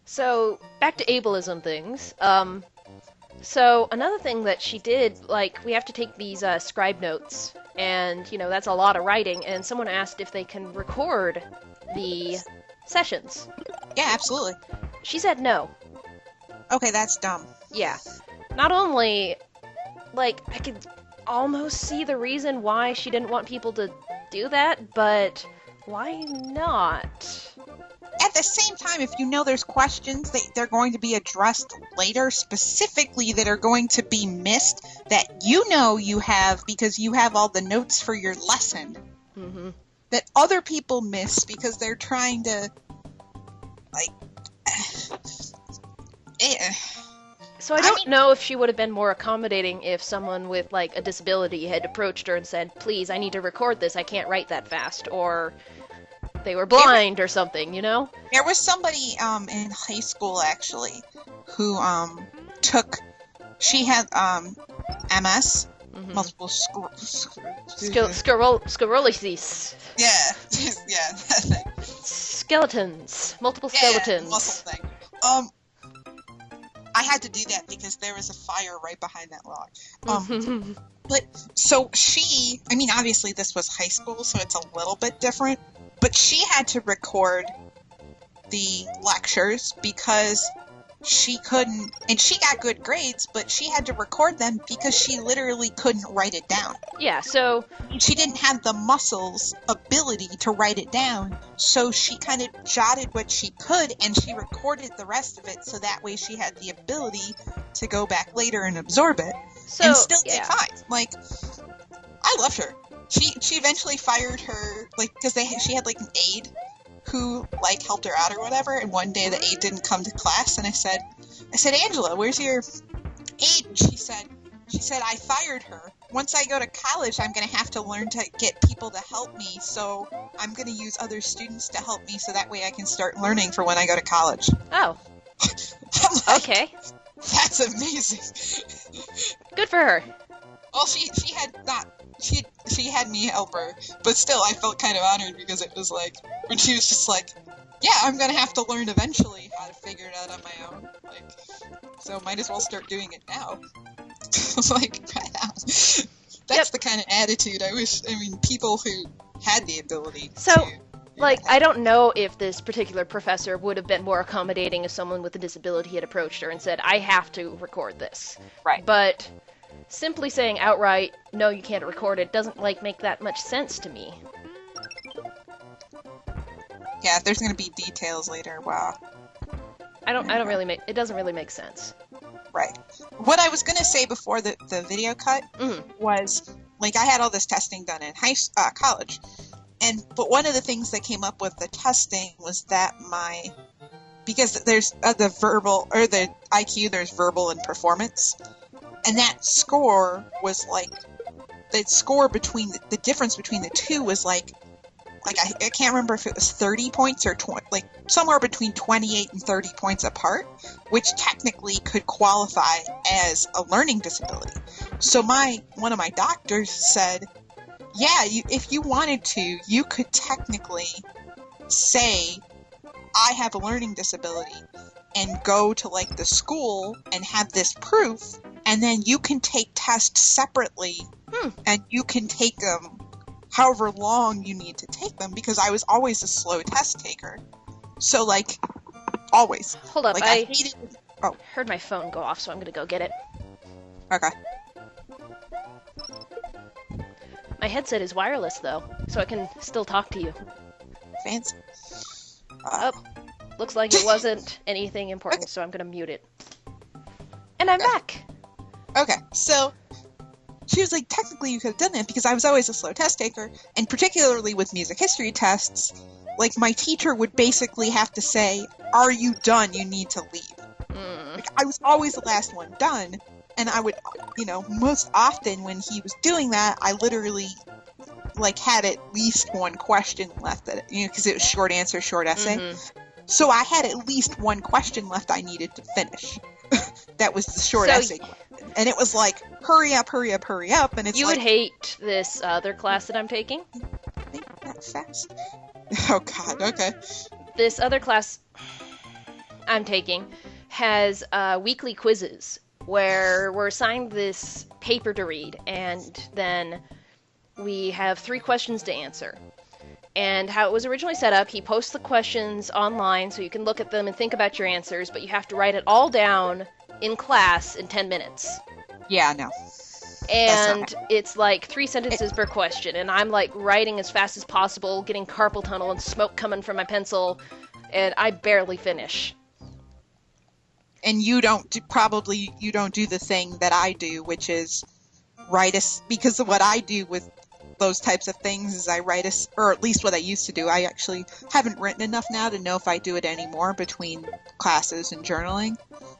So, back to ableism things. So another thing that she did, like, we have to take these scribe notes, and, that's a lot of writing, and someone asked if they can record the sessions. Yeah, absolutely. She said no. Okay, that's dumb. Yeah. Not only, like, I could almost see the reason why she didn't want people to do that, but why not? At the same time, if you know there's questions that they're going to be addressed later, specifically that are going to be missed, that you have because you have all the notes for your lesson, Mm-hmm. that other people miss because they're trying to, like... So I don't know if she would have been more accommodating if someone with, like, a disability had approached her and said, please, I need to record this, I can't write that fast, or they were blind or something, There was somebody in high school, actually, who she had MS, Mm-hmm. multiple Sclerosis. Yeah, yeah, that thing. Skeletons. Multiple Yeah, skeletons. muscle thing. I had to do that because there was a fire right behind that log. But, so obviously this was high school, so it's a little bit different, but she had to record the lectures because she couldn't, and she got good grades, but she had to record them because she literally couldn't write it down. Yeah, so... She didn't have the muscles ability to write it down, so she kind of jotted what she could, and she recorded the rest of it, so that way she had the ability to go back later and absorb it, and still did fine. Like, I loved her. She eventually fired her, like, because she had, like, an aide who, like, helped her out or whatever, and one day the aide didn't come to class, and I said, Angela, where's your aide? And she said, I fired her. Once I go to college, I'm going to have to learn to get people to help me, so I'm going to use other students to help me, so that way I can start learning for when I go to college. Oh. I'm like, okay. That's amazing. Good for her. Well, she had me help her, but still, I felt kind of honored because it was like, when she was just like, yeah, I'm gonna have to learn eventually how to figure it out on my own, like, so might as well start doing it now. I was like, that's the kind of attitude people who had the ability to... Like, I don't know if this particular professor would have been more accommodating if someone with a disability had approached her and said, I have to record this. Right. But simply saying outright, no, you can't record it, doesn't, like, make that much sense to me. Yeah, if there's gonna be details later, wow. It doesn't really make sense. Right. What I was gonna say before the video cut was, like, I had all this testing done in college. But one of the things that came up with the testing was that because there's the verbal, or the IQ, there's verbal and performance. And that score was like, the score between, the difference between the two was like I can't remember if it was 30 points or like somewhere between 28 and 30 points apart, which technically could qualify as a learning disability. So one of my doctors said, yeah, if you wanted to, you could technically say, I have a learning disability, and go to, like, the school and have this proof, and then you can take tests separately, and you can take them however long you need to take them, because I was always a slow test taker. So, like, always. Hold up, like, I Oh. heard my phone go off, so I'm gonna go get it. Okay. My headset is wireless, though, so I can still talk to you. Fancy. Looks like it wasn't anything important, so I'm gonna mute it. And I'm back! Okay, so she was like, technically you could have done that because I was always a slow test taker, and particularly with music history tests, like, my teacher would basically have to say, are you done? You need to leave. Like, I was always the last one done, and I would, most often when he was doing that, I literally, like, had at least one question left, because it was short answer, short essay. So I had at least one question left I needed to finish. That was the short essay question. And it was like, hurry up, hurry up, hurry up, and it's You like... would hate this other class that I'm taking? Think that fast? Oh god, okay. This other class... I'm taking has weekly quizzes where we're assigned this paper to read, and then we have 3 questions to answer. And how it was originally set up, he posts the questions online so you can look at them and think about your answers, but you have to write it all down in class in 10 minutes. Yeah, no. And it's like 3 sentences per question, and I'm like writing as fast as possible, getting carpal tunnel and smoke coming from my pencil, and I barely finish. And you don't do the thing that I do, which is because of what I do with those types of things is I write or at least what I used to do. I actually haven't written enough now to know if I do it anymore between classes and journaling.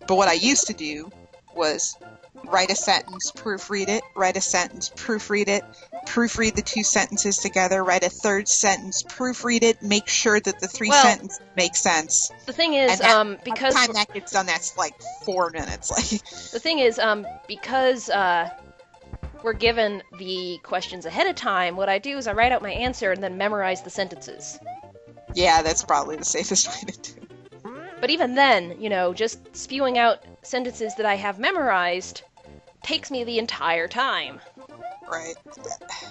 But what I used to do was write a sentence, proofread it, write a sentence, proofread it, proofread the 2 sentences together, write a 3rd sentence, proofread it, make sure that the 3 sentences make sense. The thing is, because by the time that gets done, that's like 4 minutes. Like the thing is, because we're given the questions ahead of time, what I do is I write out my answer and then memorize the sentences. Yeah, that's probably the safest way to do it. But even then, just spewing out sentences that I have memorized takes me the entire time. Right.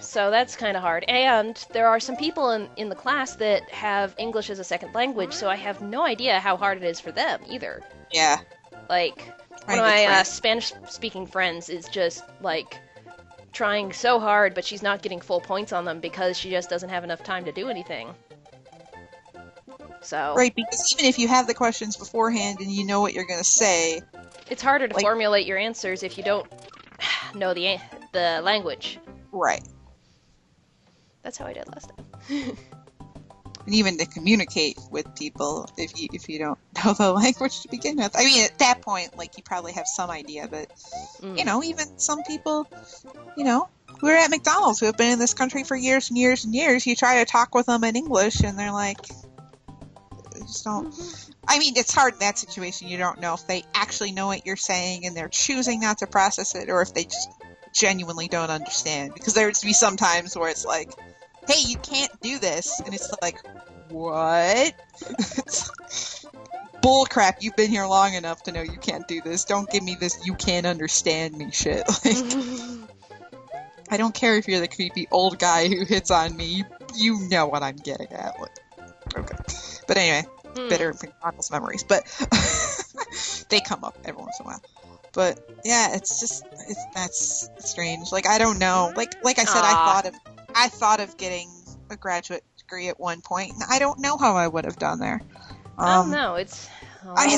So that's kind of hard. And there are some people in the class that have English as a second language, so I have no idea how hard it is for them either. Yeah. Like, one of my Spanish-speaking friends is just, like, trying so hard, but she's not getting full points on them because she just doesn't have enough time to do anything. So right, because even if you have the questions beforehand and you know what you're going to say, it's harder to formulate your answers if you don't know the language. Right. That's how I did last time. And even to communicate with people if you don't know the language to begin with. I mean, at that point, like, you probably have some idea, but, even some people, who are at McDonald's who have been in this country for years and years and years, you try to talk with them in English, and they're like, just don't... I mean, it's hard in that situation. You don't know if they actually know what you're saying and they're choosing not to process it, or if they just genuinely don't understand. Because there would be some times where it's like, hey, you can't do this. And it's like, what? Bullcrap, you've been here long enough to know you can't do this. Don't give me this you can't understand me shit. Like, I don't care if you're the creepy old guy who hits on me. You know what I'm getting at. Like, okay. But anyway, bitter McDonald's memories. But they come up every once in a while. But yeah, that's strange. Like, I don't know. Like I said, I thought of getting a graduate degree at one point, and I don't know how I would have done there. I don't know. It's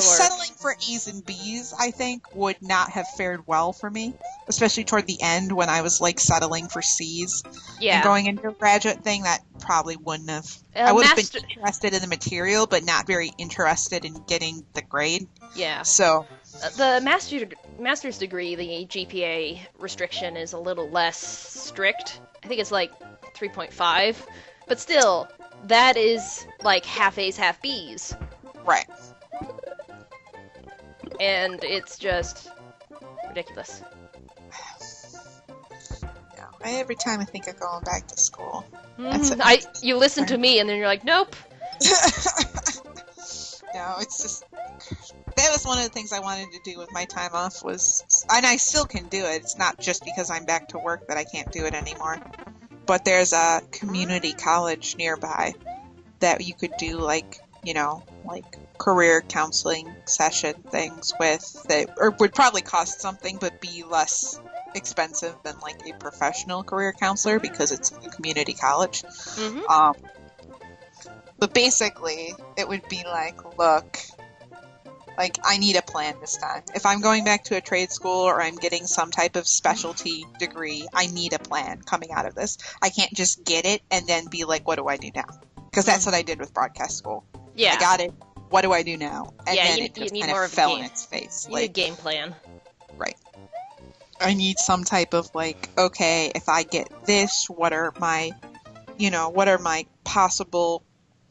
settling for A's and B's, I think, would not have fared well for me, especially toward the end when I was like settling for C's. Yeah. And going into a graduate thing, that probably wouldn't have. I would have been interested in the material, but not very interested in getting the grade. Yeah. So the master's degree, the GPA restriction is a little less strict. I think it's like 3.5, but still, that is like half A's, half B's. Right. And it's just ridiculous. No, every time I think of going back to school, you listen to me and then you're like, nope. No, it's just, that was one of the things I wanted to do with my time off and I still can do it. It's not just because I'm back to work that I can't do it anymore. But there's a community college nearby that you could do like career counseling session things with or would probably cost something but be less expensive than like a professional career counselor because it's a community college. Mm-hmm. But basically it would be like, look, like, I need a plan this time. If I'm going back to a trade school or I'm getting some type of specialty degree, I need a plan coming out of this. I can't just get it and then be like, what do I do now? Because that's what I did with broadcast school. Yeah. I got it. What do I do now? And then it just kind of fell in its face. You need a game plan. Right. I need some type of like, okay, if I get this, what are my possible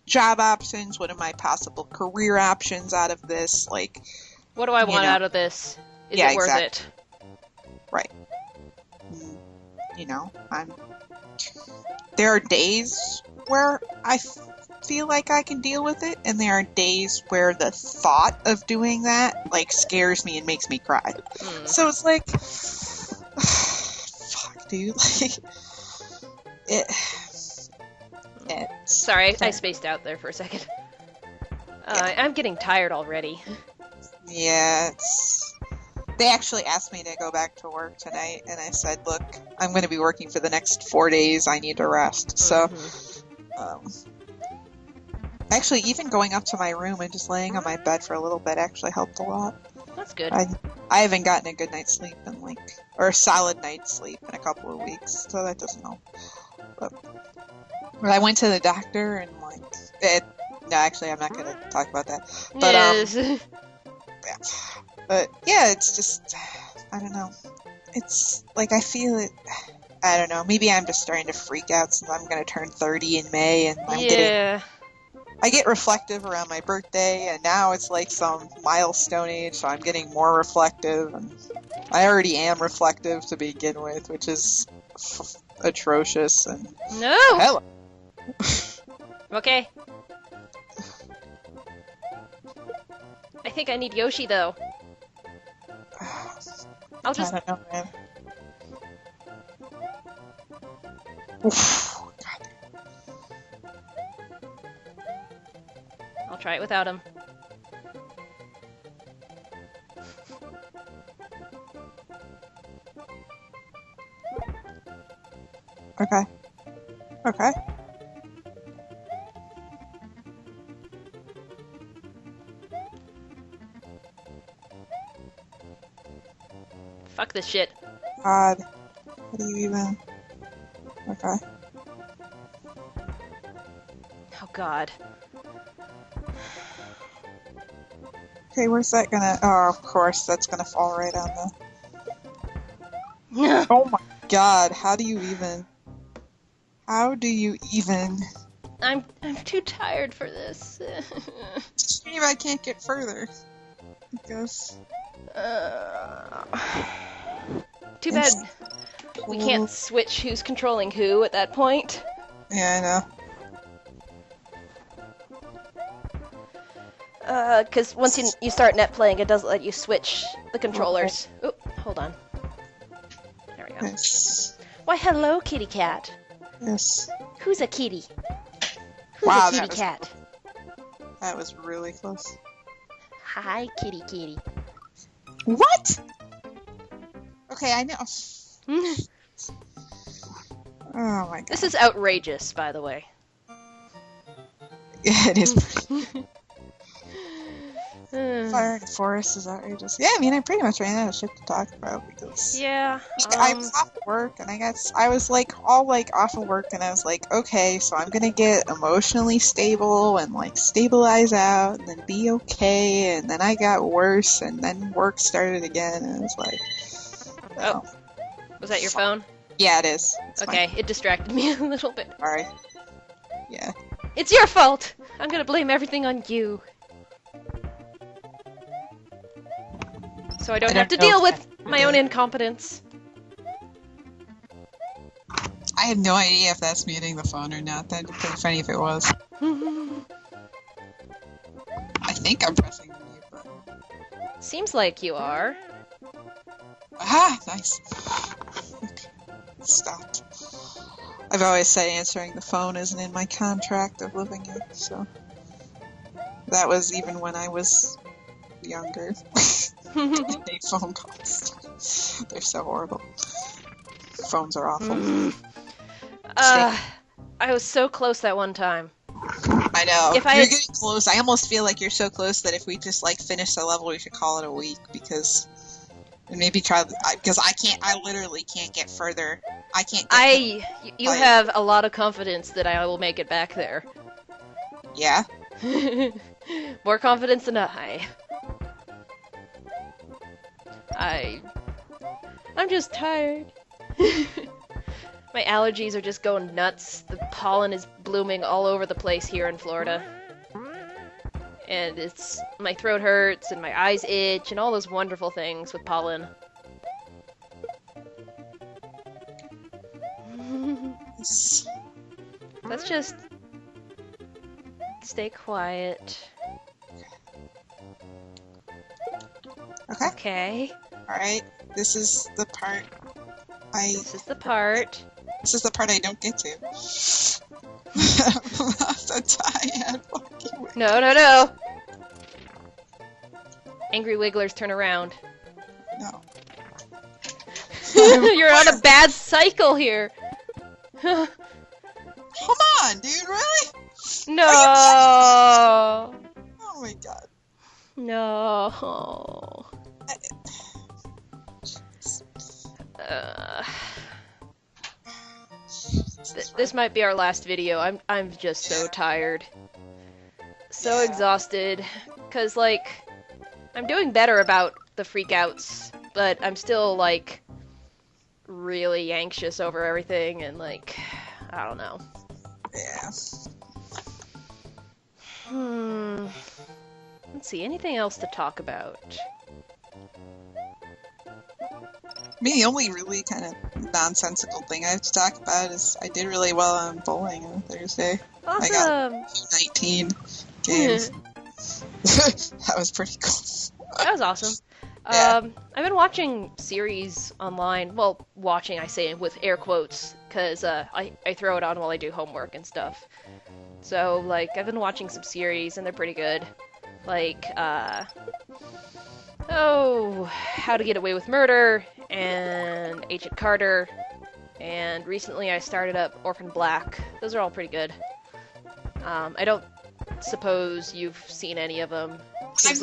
job options? What are my possible career options out of this? Like, what do I want out of this? Is it worth it? Right. there are days where feel like I can deal with it, and there are days where the thought of doing that like scares me and makes me cry. So it's like, fuck, dude. Like, Sorry, I spaced out there for a second. I'm getting tired already. Yeah, they actually asked me to go back to work tonight, and I said, look, I'm going to be working for the next 4 days. I need to rest. So, actually, even going up to my room and just laying on my bed for a little bit actually helped a lot. That's good. I haven't gotten a good night's sleep or a solid night's sleep in a couple of weeks, so that doesn't help. But I went to the doctor and no, actually, I'm not going to talk about that. But yes. Yeah. But yeah, it's just, I don't know. It's like, I feel it. I don't know. Maybe I'm just starting to freak out since I'm going to turn 30 in May, and I get reflective around my birthday, and now it's like some milestone age, so I'm getting more reflective, and I already am reflective to begin with, which is atrocious. And no. Hello. Okay. I think I need Yoshi, though. I'll just... I don't know, man. Oof. I'll try it without him. Okay. Okay. Fuck this shit. God. How do you even... Okay. Oh god. Okay, where's that gonna... Oh, of course, that's gonna fall right on the... Oh my god, how do you even... How do you even... I'm too tired for this. It's a shame I can't get further. Because... Too bad we can't switch who's controlling who at that point. Yeah, I know. Because once you start net playing, it doesn't let you switch the controllers. Oh, hold on. There we go. Yes. Why, hello, kitty cat. Yes. Who's a kitty? Who's Wow, a kitty cat? That was really close. Hi, kitty kitty. What? Okay, I know. Oh my god. This is outrageous, by the way. Yeah, it is. Fire in the Forest is outrageous. Yeah, I mean, I pretty much ran out of shit to talk about because... Yeah, I was off of work, and I was like, all like off of work, and I was like, okay, so I'm gonna get emotionally stable and like stabilize out and then be okay, and then I got worse, and then work started again, and I was like... Oh. Was that your phone? Yeah, it is. It's okay, fine. It distracted me a little bit. Sorry. Yeah. It's your fault! I'm gonna blame everything on you. So I don't have to deal with my own incompetence. I have no idea if that's muting the phone or not. That'd be pretty funny if it was. I think I'm pressing the mute button. Seems like you are. Ah, nice. Okay. Stopped. I've always said answering the phone isn't in my contract of living here, so... That was even when I was younger. I hate phone calls. They're so horrible. Phones are awful. I was so close that one time. I know. If you're getting close. I almost feel like you're so close that if we just like finish the level, we should call it a week because... And maybe try because I literally can't get further. I can't get you have a lot of confidence that I will make it back there. Yeah? More confidence than I. I'm just tired. My allergies are just going nuts. The pollen is blooming all over the place here in Florida. And my throat hurts and my eyes itch and all those wonderful things with pollen. That's just stay quiet. Okay. Okay. Alright. This is the part This is the part. This is the part I don't get to. The tie-in. No. Angry Wigglers, turn around. No. You're on a bad cycle here. Come on, dude, really? No. Oh my god. No. This might be our last video. I'm just so tired. So exhausted. 'Cause, like, I'm doing better about the freakouts, but I'm still, like, really anxious over everything, and, like, I don't know. Yeah. Let's see, anything else to talk about? I mean, the only really kind of nonsensical thing I have to talk about is I did really well on bowling on Thursday. Awesome! I got 19 games. That was pretty cool. That was awesome. Yeah. I've been watching series online. Well, watching, I say with air quotes, because I throw it on while I do homework and stuff. So, like, I've been watching some series, and they're pretty good. Like, How to Get Away with Murder, and Agent Carter, and recently I started up Orphan Black. Those are all pretty good. I don't suppose you've seen any of them. I'm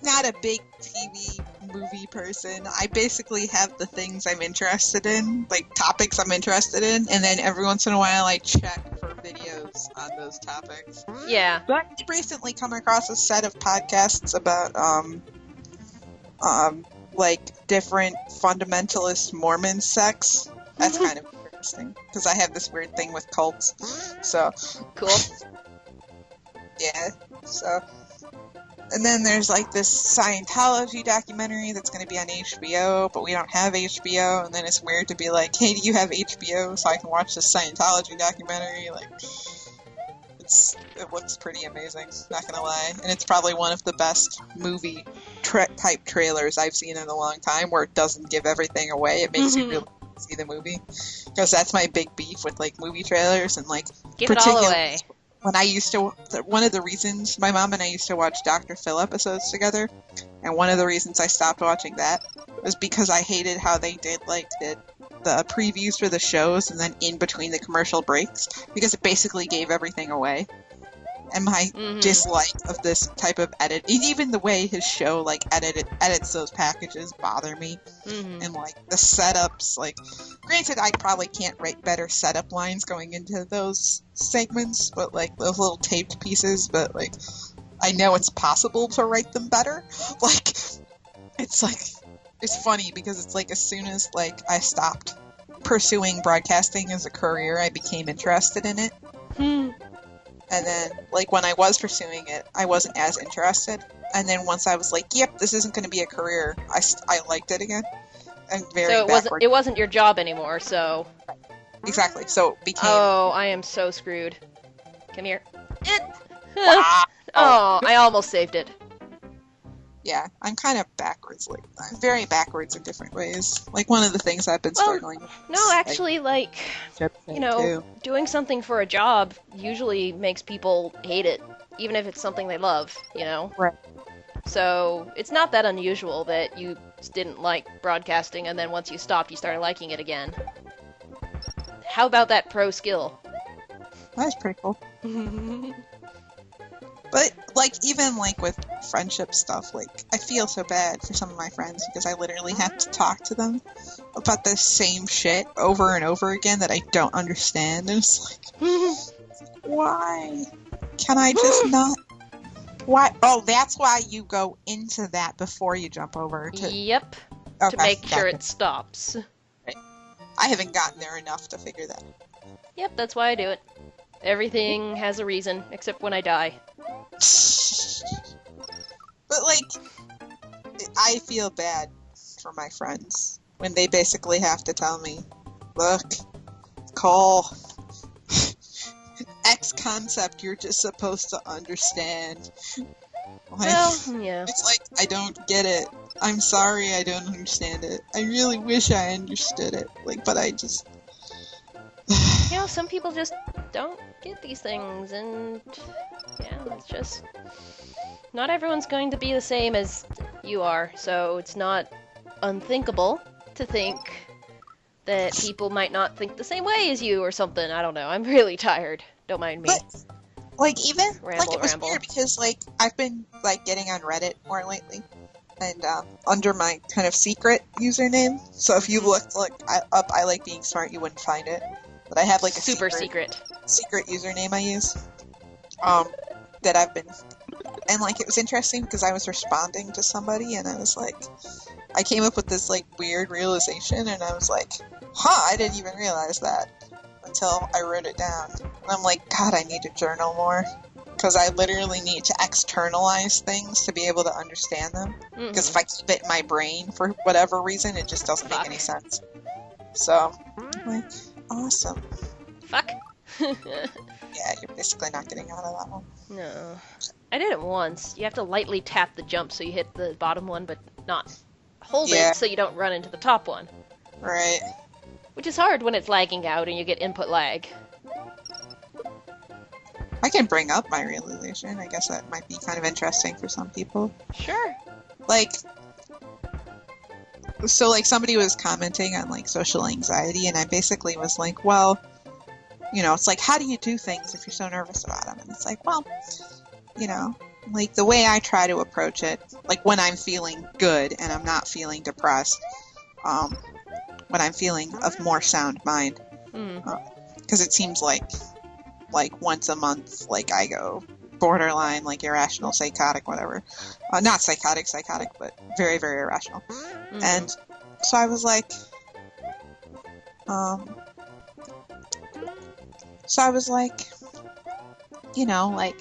not a big TV movie person. I basically have the things I'm interested in, like topics I'm interested in, and then every once in a while I check for videos on those topics. Yeah. But I recently come across a set of podcasts about like different fundamentalist Mormon sects. That's kind of interesting because I have this weird thing with cults. So cool. Yeah. So. And then there's like this Scientology documentary that's going to be on HBO, but we don't have HBO, and then it's weird to be like, hey, do you have HBO so I can watch this Scientology documentary? Like, it looks pretty amazing, not gonna lie. And it's probably one of the best movie type trailers I've seen in a long time, where it doesn't give everything away. It makes you really see the movie. Because that's my big beef with like movie trailers, and like give it all away. When I used to, one of the reasons my mom and I used to watch Dr. Phil episodes together, and one of the reasons I stopped watching that was because I hated how they did like the previews for the shows and then in between the commercial breaks, because it basically gave everything away. And my dislike of this type of edit, even the way his show like edits those packages, bother me. And like the setups, like granted I probably can't write better setup lines going into those segments, but like those little taped pieces, but like I know it's possible to write them better. Like it's funny because it's like as soon as like I stopped pursuing broadcasting as a career, I became interested in it. And then, like, when I was pursuing it, I wasn't as interested. And then once I was like, yep, this isn't going to be a career, I liked it again. And so it wasn't your job anymore, so... Exactly, so it became... Oh, I am so screwed. Come here. Oh, I almost saved it. Yeah, I'm kind of backwards. Like, I'm very backwards in different ways. Like, one of the things I've been struggling with. No, actually, like, you know, doing something for a job usually makes people hate it, even if it's something they love, you know? Right. So, it's not that unusual that you didn't like broadcasting, and then once you stopped, you started liking it again. How about that pro skill? That's pretty cool. But, like, even, like, with friendship stuff, like, I feel so bad for some of my friends because I literally have to talk to them about the same shit over and over again that I don't understand. And it's like, why? Can I just not? Why? Oh, that's why you go into that before you jump over to... Yep. Okay, to make sure it stops. Right. I haven't gotten there enough to figure that out. Yep, that's why I do it. Everything has a reason, except when I die. But, like, I feel bad for my friends when they basically have to tell me, look, Cole, X concept you're just supposed to understand. Like, well, yeah. It's like, I don't get it. I'm sorry I don't understand it. I really wish I understood it. Like, but I just... You know, some people just don't get these things, and yeah, it's just... Not everyone's going to be the same as you are, so it's not unthinkable to think that people might not think the same way as you or something. I don't know. I'm really tired. Don't mind me. But, like, even, Ramble, like, it was ramble. weird because, like, I've been, like, getting on Reddit more lately. And, under my kind of secret username. So if you looked, up I Like Being Smart, you wouldn't find it. But I have, like, a super secret username I use. That I've been... And, like, it was interesting because I was responding to somebody and I was like... I came up with this, like, weird realization and I was like, I didn't even realize that until I wrote it down. And I'm like, God, I need to journal more. Because I literally need to externalize things to be able to understand them. Because if I keep it in my brain for whatever reason, it just doesn't make any sense. So, like, awesome. Fuck. Yeah, you're basically not getting out of that one. No. I did it once. You have to lightly tap the jump so you hit the bottom one, but not hold it so you don't run into the top one. Right. Which is hard when it's lagging out and you get input lag. I can bring up my realization. I guess that might be kind of interesting for some people. Sure. Like, so, like, somebody was commenting on, like, social anxiety, and I basically was like, well, you know, it's like, how do you do things if you're so nervous about them? And it's like, well, you know, like, the way I try to approach it, like, when I'm feeling good and I'm not feeling depressed, when I'm feeling of more sound mind, because it seems like once a month, like, I go borderline, like, irrational, psychotic, whatever. Not psychotic, but very, very irrational. And so I was like, you know, like,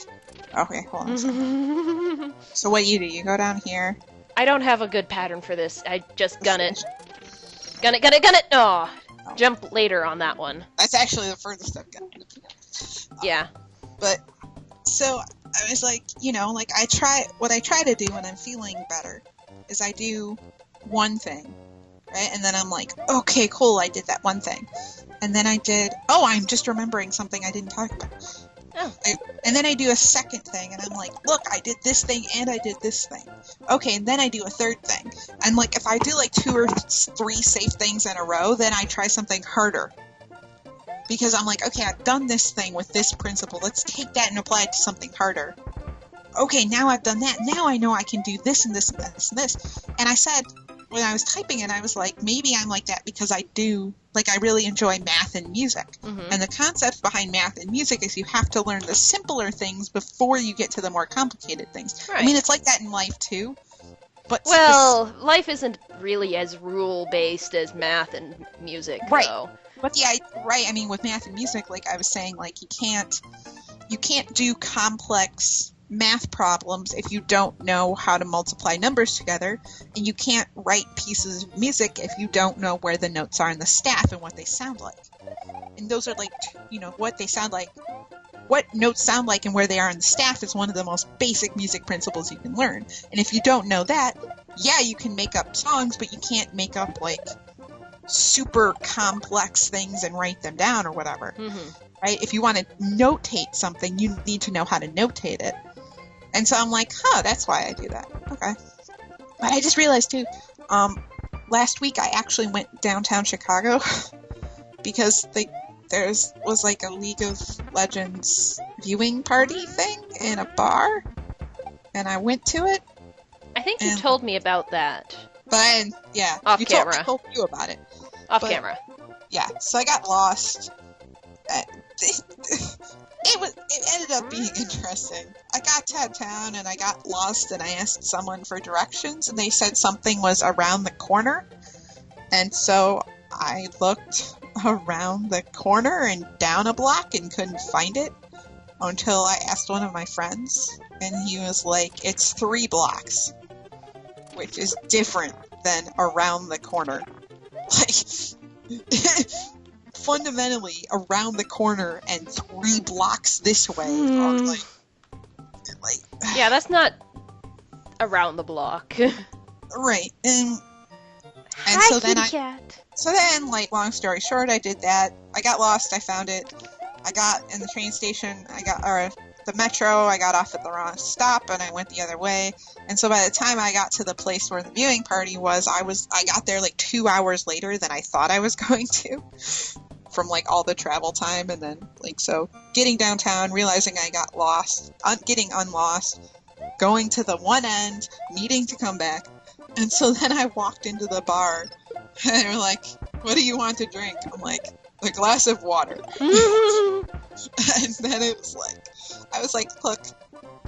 okay, hold on a second. So what do? You go down here. I don't have a good pattern for this. I just gun it. Gun it! Oh, jump later on that one. That's actually the furthest I've gotten. Yeah. But, so, I was like, you know, like, what I try to do when I'm feeling better is I do one thing, right? And then I'm like, okay, cool, I did that one thing. And then I'm just remembering something I didn't talk about. Oh. And then I do a second thing, and I'm like, look, I did this thing, and I did this thing. Okay, and then I do a third thing. And, like, if I do, like, 2 or 3 safe things in a row, then I try something harder. Because I'm like, okay, I've done this thing with this principle. Let's take that and apply it to something harder. Okay, now I've done that. Now I know I can do this and this and this and this. And I said, when I was typing it, I was like, maybe I'm like that because I really enjoy math and music. And the concept behind math and music is you have to learn the simpler things before you get to the more complicated things. Right. I mean, it's like that in life, too. But well, life isn't really as rule-based as math and music, right. though. But yeah, right. I mean, with math and music, like I was saying, like you can't do complex math problems if you don't know how to multiply numbers together, and you can't write pieces of music if you don't know where the notes are in the staff and what they sound like. And those are like, you know, what they sound like, what notes sound like, and where they are in the staff is one of the most basic music principles you can learn. And if you don't know that, yeah, you can make up songs, but you can't make up like super complex things and write them down or whatever. Right? If you want to notate something, you need to know how to notate it. And so I'm like, that's why I do that. Okay. But I just realized too, last week I actually went downtown Chicago because there was like a League of Legends viewing party thing in a bar, and I went to it. I think you told me about that. But yeah, off camera. I told you about it. Off camera. Yeah, so I got lost. It ended up being interesting. I got to town and I got lost and I asked someone for directions and they said something was around the corner. And so I looked around the corner and down a block and couldn't find it until I asked one of my friends and he was like, it's 3 blocks, which is different than around the corner. Like, fundamentally around the corner and 3 blocks this way. Yeah, that's not around the block. Right. And Hi, so then kitty cat. So then, like, long story short, I did that. I got lost. I found it. I got in the train station. Or the metro. I got off at the wrong stop, and I went the other way. And so by the time I got to the place where the viewing party was, I got there like 2 hours later than I thought I was going to, from like all the travel time. And then so getting downtown, realizing I got lost, getting unlost, going to the one end, needing to come back. And so then I walked into the bar, and they were like, "What do you want to drink?" I'm like, "A glass of water." And then it was like, I was like, "Look,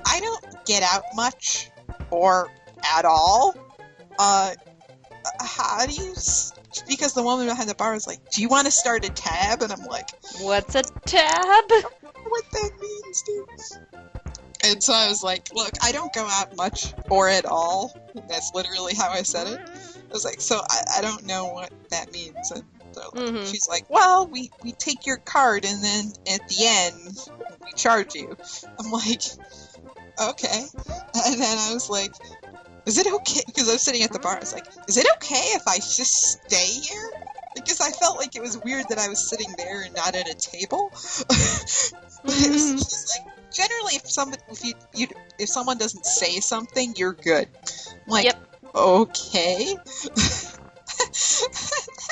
I don't get out much, or at all. How do you..." Because the woman behind the bar was like, "Do you want to start a tab?" And I'm like, "What's a tab?" I don't know what that means, dude. And so I was like, "Look, I don't go out much or at all." That's literally how I said it. I was like, "So I don't know what that means." And she's like, "Well, we take your card and then at the end we charge you." I'm like, "Okay." And then I was like, "Is it okay?" Because I was sitting at the bar. I was like, "Is it okay if I just stay here?" Because I felt like it was weird that I was sitting there and not at a table. But it was just like, generally, if someone doesn't say something, you're good. I'm like, yep. Okay. And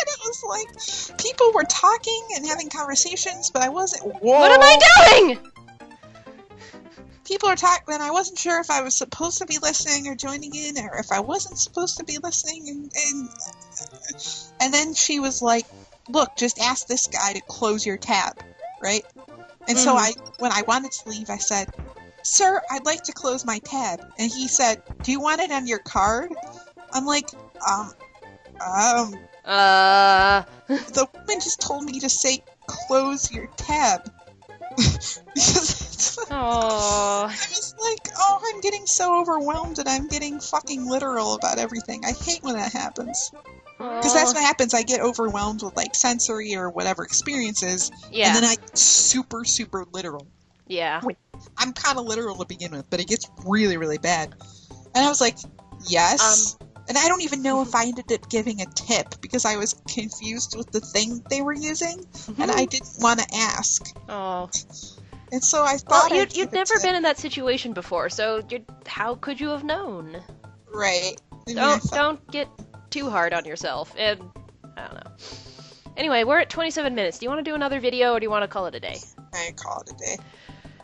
it was like, people were talking and having conversations, but I wasn't. Whoa. What am I doing? People are talking, and I wasn't sure if I was supposed to be listening or joining in, or if I wasn't supposed to be listening. And then she was like, "Look, just ask this guy to close your tab, right?" And so when I wanted to leave, I said, "Sir, I'd like to close my tab." And he said, "Do you want it on your card?" I'm like, The woman just told me to say, "Close your tab." Oh. I was like, "Oh, I'm getting so overwhelmed and I'm getting fucking literal about everything." I hate when that happens. Because that's what happens. I get overwhelmed with like sensory or whatever experiences, yeah. And then I get super, super literal. Yeah. I'm kind of literal to begin with, but it gets really, really bad. And I was like, "Yes." And I don't even know if I ended up giving a tip because I was confused with the thing they were using, and I didn't want to ask. Oh. And so I thought you'd never been in that situation before, so how could you have known? Right. Don't get too hard on yourself, and I don't know. Anyway, we're at 27 minutes. Do you want to do another video, or do you want to call it a day? I call it a day.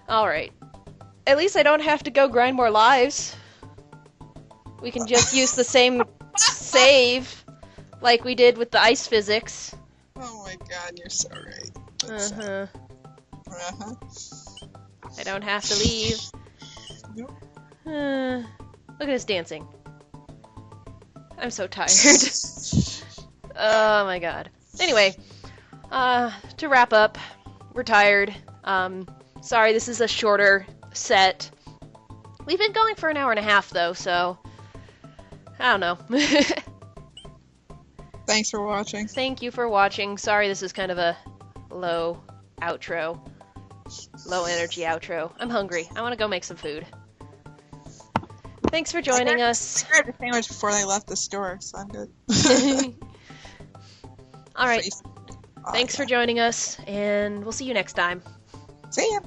Alright. At least I don't have to go grind more lives. We can just use the same save like we did with the ice physics. Oh my god, you're so right. I don't have to leave. Nope. Look at us dancing. I'm so tired. Oh my god. Anyway, to wrap up, we're tired. Sorry, this is a shorter set. We've been going for an hour and a half, though, so I don't know. Thanks for watching. Thank you for watching. Sorry this is kind of a low outro. Low energy outro. I'm hungry. I want to go make some food. Thanks for joining us. I grabbed a sandwich before they left the store, so I'm good. Alright. Thanks for joining us, and we'll see you next time. See ya.